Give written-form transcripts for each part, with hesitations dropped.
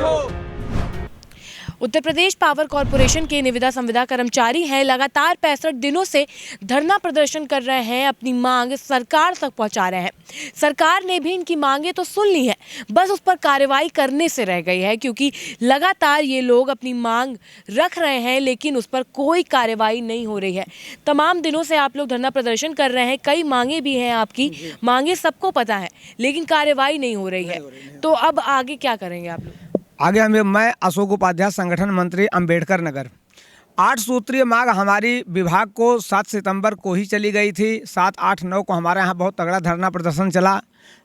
हो। Uttar Pradesh power corporation के निविदा संविदा कर्मचारी हैं, लगातार 65 दिनों से धरना प्रदर्शन कर रहे हैं, अपनी मांग सरकार तक पहुंचा रहे हैं। सरकार ने भी इनकी मांगे तो सुन ली है, बस उस पर कार्रवाई करने से रह गई है, क्योंकि लगातार ये लोग अपनी मांग रख रहे हैं लेकिन उस पर कोई कार्रवाई नहीं हो रही है। तमाम दिनों से आप लोग धरना प्रदर्शन कर रहे हैं, कई मांगे भी हैं, आपकी मांगे सबको पता है, लेकिन कार्रवाई नहीं हो रही है। तो अब आगे क्या करेंगे आप लोग? आगे मैं अशोक उपाध्याय, संगठन मंत्री, अंबेडकर नगर। 8 सूत्रीय मांग हमारी विभाग को 7 सितंबर को ही चली गई थी। 7, 8, 9 को हमारे यहाँ बहुत तगड़ा धरना प्रदर्शन चला,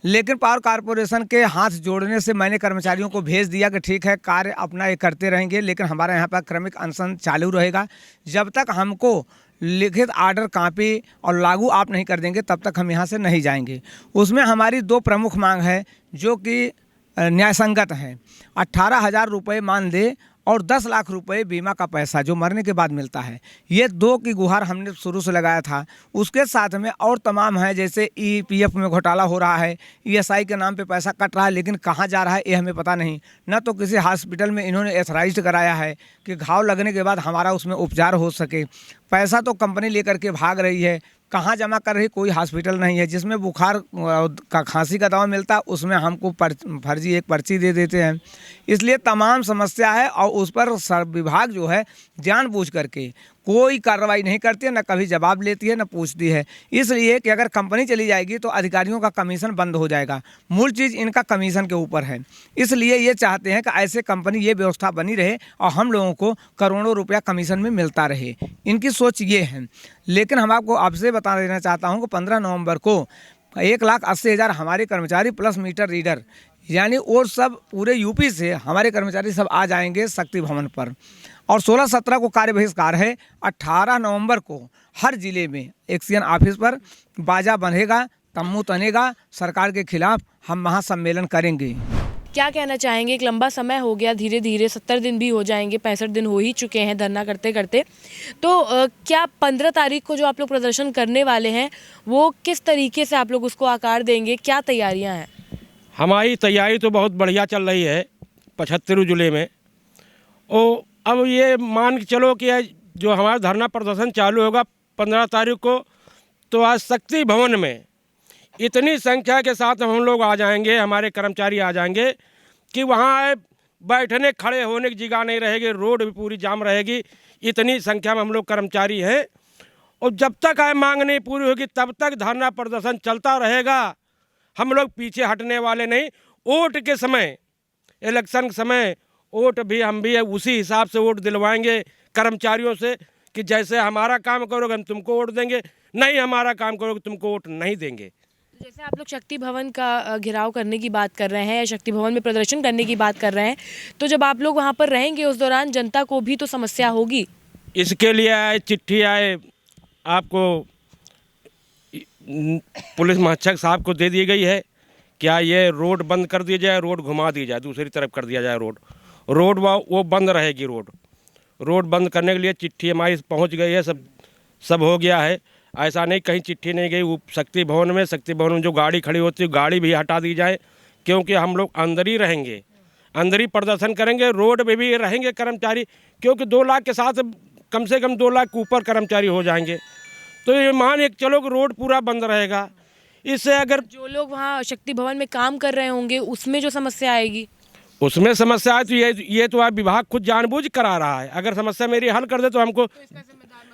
लेकिन पावर कॉरपोरेशन के हाथ जोड़ने से मैंने कर्मचारियों को भेज दिया कि ठीक है, कार्य अपना ये करते रहेंगे, लेकिन हमारे यहाँ पर क्रमिक अनशन चालू रहेगा। जब तक हमको लिखित आर्डर कॉपी और लागू आप नहीं कर देंगे तब तक हम यहाँ से नहीं जाएंगे। उसमें हमारी 2 प्रमुख मांग है जो कि न्यायसंगत है। 18,000 रुपये मानदेय और 10 लाख रुपए बीमा का पैसा जो मरने के बाद मिलता है। ये 2 की गुहार हमने शुरू से लगाया था। उसके साथ में और तमाम है, जैसे EPF में घोटाला हो रहा है, ESI के नाम पे पैसा कट रहा है, लेकिन कहाँ जा रहा है ये हमें पता नहीं। न तो किसी हॉस्पिटल में इन्होंने एथराइज्ड कराया है कि घाव लगने के बाद हमारा उसमें उपचार हो सके। पैसा तो कंपनी लेकर के भाग रही है, कहाँ जमा कर रही कोई हॉस्पिटल नहीं है। जिसमें बुखार का खांसी का दवा मिलता है उसमें हमको फर्जी एक पर्ची दे देते हैं। इसलिए तमाम समस्या है और उस पर विभाग जो है जानबूझ करके कोई कार्रवाई नहीं करती है, न कभी जवाब लेती है, न पूछती है। इसलिए कि अगर कंपनी चली जाएगी तो अधिकारियों का कमीशन बंद हो जाएगा। मूल चीज़ इनका कमीशन के ऊपर है। इसलिए ये चाहते हैं कि ऐसे कंपनी ये व्यवस्था बनी रहे और हम लोगों को करोड़ों रुपया कमीशन में मिलता रहे। इनकी सोच ये है। लेकिन हम आपको आपसे बता देना चाहता हूँ कि 15 नवंबर को 1,80,000 हमारे कर्मचारी प्लस मीटर रीडर, यानी वो सब पूरे यूपी से हमारे कर्मचारी सब आ जाएंगे शक्ति भवन पर। और 16-17 को कार्य बहिष्कार है। 18 नवंबर को हर जिले में एक्शन ऑफिस पर बाजा बंधेगा, तम्बू तनेगा, सरकार के खिलाफ हम महासम्मेलन करेंगे। क्या कहना चाहेंगे? एक लंबा समय हो गया, धीरे धीरे 70 दिन भी हो जाएंगे, 65 दिन हो ही चुके हैं धरना करते करते। तो क्या 15 तारीख को जो आप लोग प्रदर्शन करने वाले हैं वो किस तरीके से आप लोग उसको आकार देंगे? क्या तैयारियां हैं? हमारी तैयारी तो बहुत बढ़िया चल रही है 75 जिले में। और अब ये मान के चलो कि जो हमारा धरना प्रदर्शन चालू होगा 15 तारीख को, तो आज शक्ति भवन में इतनी संख्या के साथ हम लोग आ जाएंगे, हमारे कर्मचारी आ जाएंगे कि वहाँ बैठने खड़े होने की जगह नहीं रहेगी, रोड भी पूरी जाम रहेगी। इतनी संख्या में हम लोग कर्मचारी हैं और जब तक मांग नहीं पूरी होगी तब तक धरना प्रदर्शन चलता रहेगा। हम लोग पीछे हटने वाले नहीं। वोट के समय, इलेक्शन के समय वोट भी हम भी उसी हिसाब से वोट दिलवाएंगे कर्मचारियों से कि जैसे हमारा काम करोगे हम तुमको वोट देंगे, नहीं हमारा काम करोगे तुमको वोट नहीं देंगे। जैसे आप लोग शक्ति भवन का घेराव करने की बात कर रहे हैं या शक्ति भवन में प्रदर्शन करने की बात कर रहे हैं, तो जब आप लोग वहाँ पर रहेंगे उस दौरान जनता को भी तो समस्या होगी। इसके लिए चिट्ठी आए आपको पुलिस महाक्षक साहब को दे दी गई है। क्या ये रोड बंद कर दिया जाए, रोड घुमा दी जाए, दूसरी तरफ कर दिया जाए रोड वो बंद रहेगी। रोड बंद करने के लिए चिट्ठी हमारी पहुंच गई है, सब हो गया है। ऐसा नहीं कहीं चिट्ठी नहीं गई। वो शक्ति भवन में जो गाड़ी खड़ी होती है गाड़ी भी हटा दी जाए, क्योंकि हम लोग अंदर ही रहेंगे, अंदर ही प्रदर्शन करेंगे। रोड पे भी रहेंगे कर्मचारी, क्योंकि 2 लाख के साथ कम से कम 2 लाख के ऊपर कर्मचारी हो जाएंगे। तो ये मान एक चलो कि रोड पूरा बंद रहेगा। इससे अगर जो लोग वहाँ शक्ति भवन में काम कर रहे होंगे उसमें जो समस्या आएगी, उसमें समस्या है तो ये तो आप विभाग खुद जानबूझ करा रहा है। अगर समस्या मेरी हल कर दे तो हमको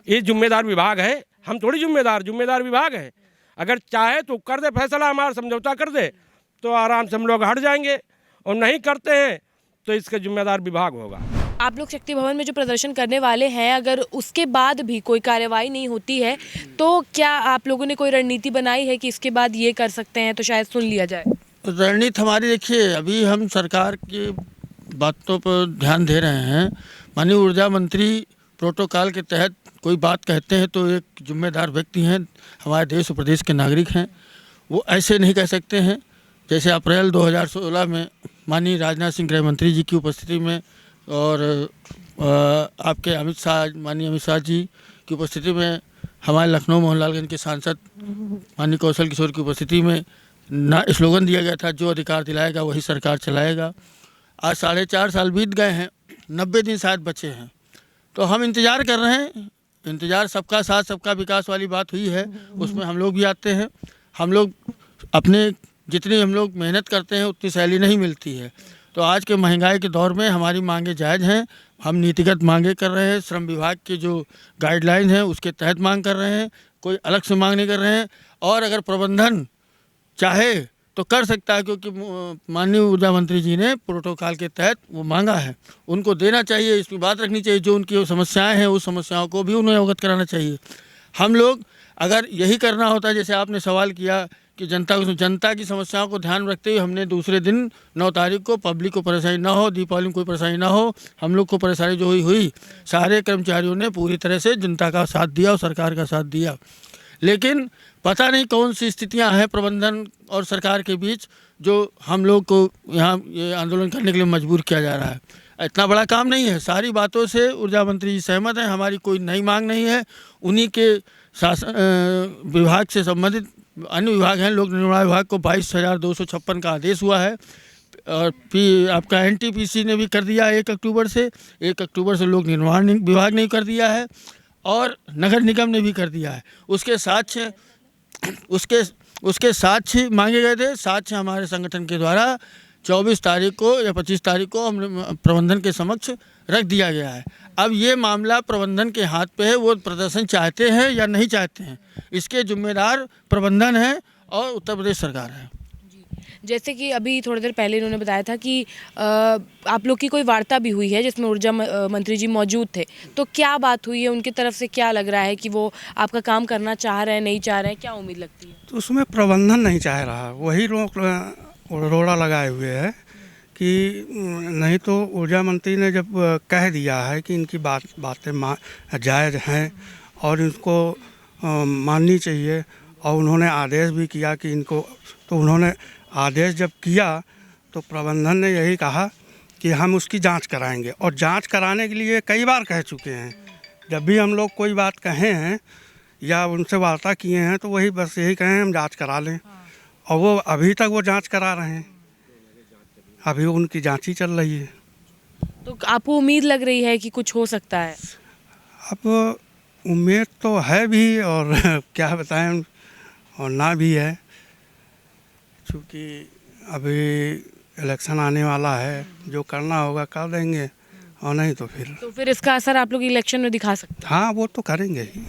ये जिम्मेदार विभाग है, हम थोड़ी जिम्मेदार विभाग है। अगर चाहे तो कर दे फैसला, हमारा समझौता कर दे तो आराम से हम लोग हट जाएंगे, और नहीं करते हैं तो इसका जिम्मेदार विभाग होगा। आप लोग शक्ति भवन में जो प्रदर्शन करने वाले हैं, अगर उसके बाद भी कोई कार्रवाई नहीं होती है तो क्या आप लोगों ने कोई रणनीति बनाई है कि इसके बाद ये कर सकते हैं तो शायद सुन लिया जाए? रणनीति हमारी देखिए, अभी हम सरकार की बातों पर ध्यान दे रहे हैं। माननीय ऊर्जा मंत्री प्रोटोकॉल के तहत कोई बात कहते हैं तो एक जिम्मेदार व्यक्ति हैं, हमारे देश और प्रदेश के नागरिक हैं, वो ऐसे नहीं कह सकते हैं। जैसे अप्रैल 2016 में माननीय राजनाथ सिंह गृह मंत्री जी की उपस्थिति में और आपके माननीय अमित शाह जी की उपस्थिति में, हमारे लखनऊ मोहनलालगंज के सांसद माननीय कौशल किशोर की उपस्थिति में स्लोगन दिया गया था, जो अधिकार दिलाएगा वही सरकार चलाएगा। आज 4.5 साल बीत गए हैं, 90 दिन शायद बचे हैं। तो हम इंतज़ार कर रहे हैं। इंतज़ार सबका साथ सबका विकास वाली बात हुई है, उसमें हम लोग भी आते हैं। हम लोग अपने जितनी हम लोग मेहनत करते हैं उतनी सैलरी नहीं मिलती है। तो आज के महंगाई के दौर में हमारी मांगे जायज़ हैं। हम नीतिगत मांगे कर रहे हैं, श्रम विभाग के जो गाइडलाइन हैं उसके तहत मांग कर रहे हैं, कोई अलग से मांग नहीं कर रहे हैं। और अगर प्रबंधन चाहे तो कर सकता है, क्योंकि माननीय ऊर्जा मंत्री जी ने प्रोटोकॉल के तहत वो मांगा है, उनको देना चाहिए, इसकी बात रखनी चाहिए। जो उनकी समस्याएं हैं उस समस्याओं को भी उन्हें अवगत कराना चाहिए। हम लोग अगर यही करना होता, जैसे आपने सवाल किया कि जनता की समस्याओं को ध्यान रखते हुए हमने दूसरे दिन 9 तारीख को पब्लिक को परेशानी ना हो, दीपावली में कोई परेशानी ना हो, हम लोग को परेशानी जो हुई सारे कर्मचारियों ने पूरी तरह से जनता का साथ दिया और सरकार का साथ दिया। लेकिन पता नहीं कौन सी स्थितियां हैं प्रबंधन और सरकार के बीच, जो हम लोग को यहाँ ये आंदोलन करने के लिए मजबूर किया जा रहा है। इतना बड़ा काम नहीं है, सारी बातों से ऊर्जा मंत्री जी सहमत हैं, हमारी कोई नई मांग नहीं है। उन्हीं के विभाग से संबंधित अन्य विभाग हैं, लोक निर्माण विभाग को 22,256 का आदेश हुआ है। और आपका NTPC ने भी कर दिया 1 अक्टूबर से। 1 अक्टूबर से लोक निर्माण विभाग ने कर दिया है और नगर निगम ने भी कर दिया है। उसके साक्ष्य मांगे गए थे। साक्ष्य हमारे संगठन के द्वारा 24 तारीख को या 25 तारीख को हम प्रबंधन के समक्ष रख दिया गया है। अब ये मामला प्रबंधन के हाथ पे है, वो प्रदर्शन चाहते हैं या नहीं चाहते हैं, इसके जिम्मेदार प्रबंधन है और उत्तर प्रदेश सरकार है। जैसे कि अभी थोड़ी देर पहले इन्होंने बताया था कि आप लोग की कोई वार्ता भी हुई है जिसमें ऊर्जा मंत्री जी मौजूद थे, तो क्या बात हुई है? उनकी तरफ से क्या लग रहा है कि वो आपका काम करना चाह रहे हैं, नहीं चाह रहे हैं, क्या उम्मीद लगती है? तो उसमें प्रबंधन नहीं चाह रहा, वही रोड़ा लगाए हुए है कि नहीं तो ऊर्जा मंत्री ने जब कह दिया है कि इनकी बातें जायज़ हैं और इनको माननी चाहिए, और उन्होंने आदेश भी किया कि इनको, तो उन्होंने आदेश जब किया तो प्रबंधन ने यही कहा कि हम उसकी जांच कराएंगे, और जांच कराने के लिए कई बार कह चुके हैं। जब भी हम लोग कोई बात कहे हैं या उनसे वार्ता किए हैं तो वही बस यही कहें हम जांच करा लें, और वो अभी तक वो जांच करा रहे हैं, अभी उनकी जांच ही चल रही है। तो आपको उम्मीद लग रही है कि कुछ हो सकता है? अब उम्मीद तो है भी और क्या बताएं, और ना भी है, क्योंकि अभी इलेक्शन आने वाला है, जो करना होगा कर देंगे, और नहीं तो फिर इसका असर आप लोग इलेक्शन में दिखा सकते हैं? हाँ, वो तो करेंगे ही।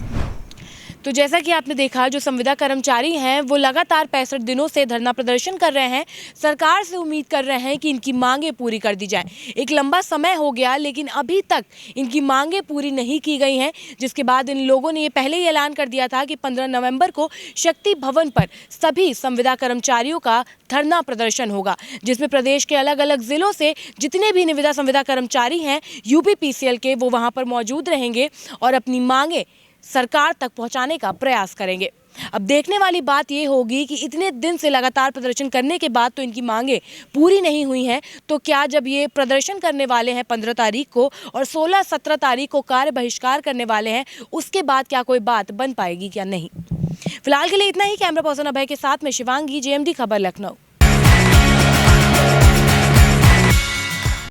तो जैसा कि आपने देखा, जो संविदा कर्मचारी हैं वो लगातार 65 दिनों से धरना प्रदर्शन कर रहे हैं, सरकार से उम्मीद कर रहे हैं कि इनकी मांगें पूरी कर दी जाएं। एक लंबा समय हो गया लेकिन अभी तक इनकी मांगें पूरी नहीं की गई हैं, जिसके बाद इन लोगों ने ये पहले ही ऐलान कर दिया था कि 15 नवंबर को शक्ति भवन पर सभी संविदा कर्मचारियों का धरना प्रदर्शन होगा, जिसमें प्रदेश के अलग अलग जिलों से जितने भी निविदा संविदा कर्मचारी हैं UPPCL के, वो वहाँ पर मौजूद रहेंगे और अपनी मांगें सरकार तक पहुंचाने का प्रयास करेंगे। अब देखने वाली बात ये होगी कि इतने दिन से लगातार प्रदर्शन करने के बाद तो इनकी मांगें पूरी नहीं हुई हैं, तो क्या जब ये प्रदर्शन करने वाले हैं 15 तारीख को और 16-17 तारीख को कार्य बहिष्कार करने वाले हैं, उसके बाद क्या कोई बात बन पाएगी क्या नहीं? फिलहाल के लिए इतना ही। कैमरा पर्सन अभय के साथ में शिवांगी, JMD खबर, लखनऊ।